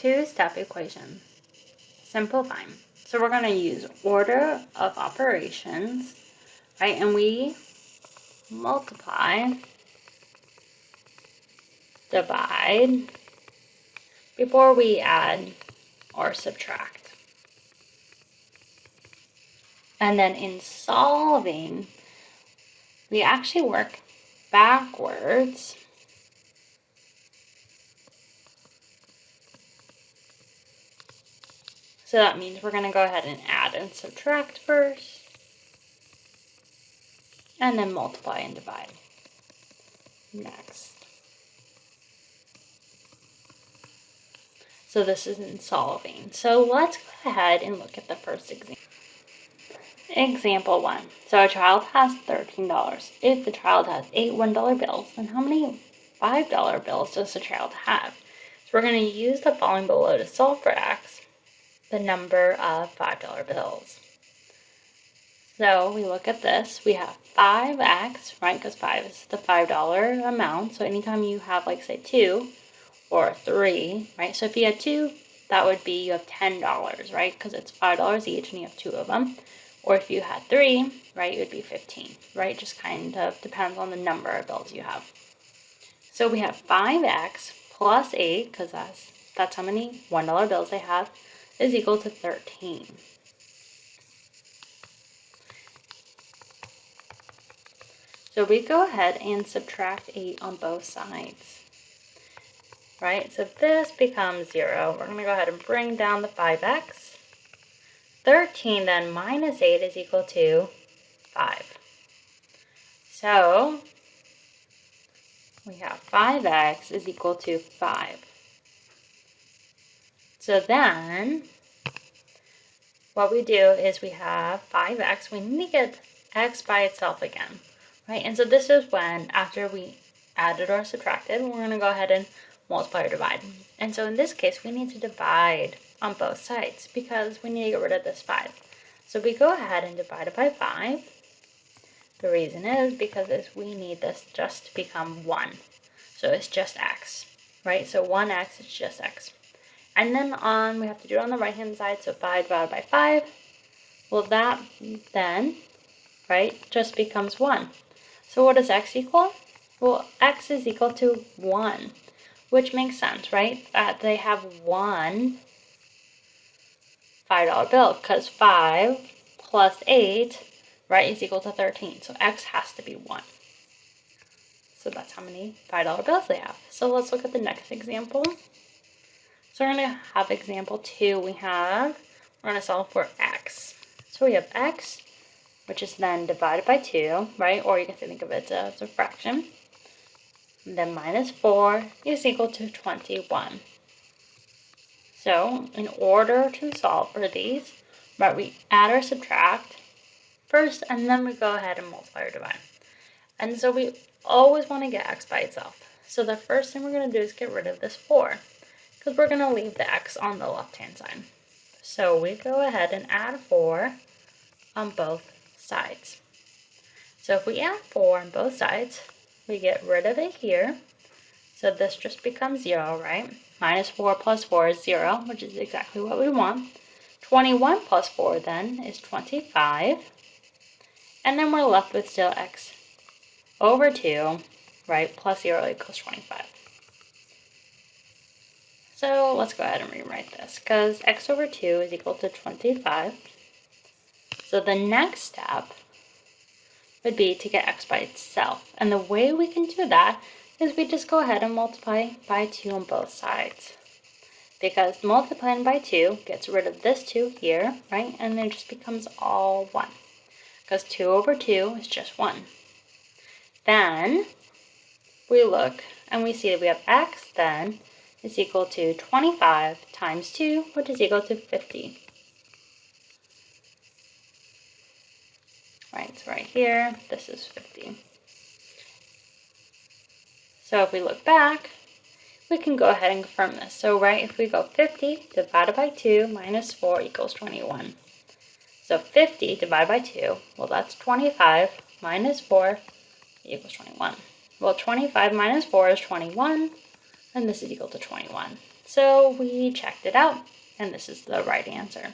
two-step equation. Simplifying. So we're going to use order of operations, right? And we multiply, divide, before we add or subtract. And then in solving, we actually work backwards. So that means we're going to go ahead and add and subtract first, and then multiply and divide next. So this is in solving. So let's go ahead and look at the first example. Example 1. So a child has $13. If the child has 8 $1 bills, then how many $5 bills does the child have? So we're going to use the following below to solve for x, the number of $5 bills. So we look at this, we have 5x, right, because 5 is the $5 amount. So anytime you have, like, say, 2 or 3, right, so if you had 2, that would be you have $10, right, because it's $5 each and you have 2 of them. Or if you had 3, right, it would be 15, right, just kind of depends on the number of bills you have. So we have 5x plus 8, because that's how many $1 bills they have, is equal to 13. So we go ahead and subtract 8 on both sides, right? So this becomes 0. We're going to go ahead and bring down the 5x. 13 then minus 8 is equal to 5. So we have 5x is equal to 5. So then what we do is we have 5x. We need to get x by itself again, right? And so this is when, after we added or subtracted, we're going to go ahead and multiply or divide. And so in this case, we need to divide on both sides because we need to get rid of this 5. So we go ahead and divide it by 5. The reason is because we need this just to become 1. So it's just x, right? So 1x is just x. And then we have to do it on the right-hand side, so 5 divided by 5. Well, that then, right, just becomes 1. So what does x equal? Well, x is equal to 1, which makes sense, right? They have one $5 bill, because 5 plus 8, right, is equal to 13. So x has to be 1. So that's how many $5 bills they have. So let's look at the next example. So we're going to have example 2. We're going to solve for x. So we have x, which is then divided by 2, right? Or you can think of it as a fraction. And then minus 4 is equal to 21. So in order to solve for these, right, we add or subtract first, and then we go ahead and multiply or divide. And so we always want to get x by itself. So the first thing we're going to do is get rid of this 4, because we're going to leave the x on the left-hand side. So we go ahead and add 4 on both sides. So if we add 4 on both sides, we get rid of it here. So this just becomes 0, right? Minus 4 plus 4 is 0, which is exactly what we want. 21 plus 4 then is 25. And then we're left with still x over 2, right, plus 0 equals 25. So let's go ahead and rewrite this, because x over 2 is equal to 25. So the next step would be to get x by itself. And the way we can do that is we just go ahead and multiply by 2 on both sides. Because multiplying by 2 gets rid of this 2 here, right? And then it just becomes all 1. Because 2 over 2 is just 1. Then we look and we see that we have x then is equal to 25 times 2, which is equal to 50. Right, so right here, this is 50. So if we look back, we can go ahead and confirm this. So right, if we go 50 divided by 2 minus 4 equals 21. So 50 divided by 2, well, that's 25 minus 4 equals 21. Well, 25 minus 4 is 21. and this is equal to 21. So we checked it out, and this is the right answer.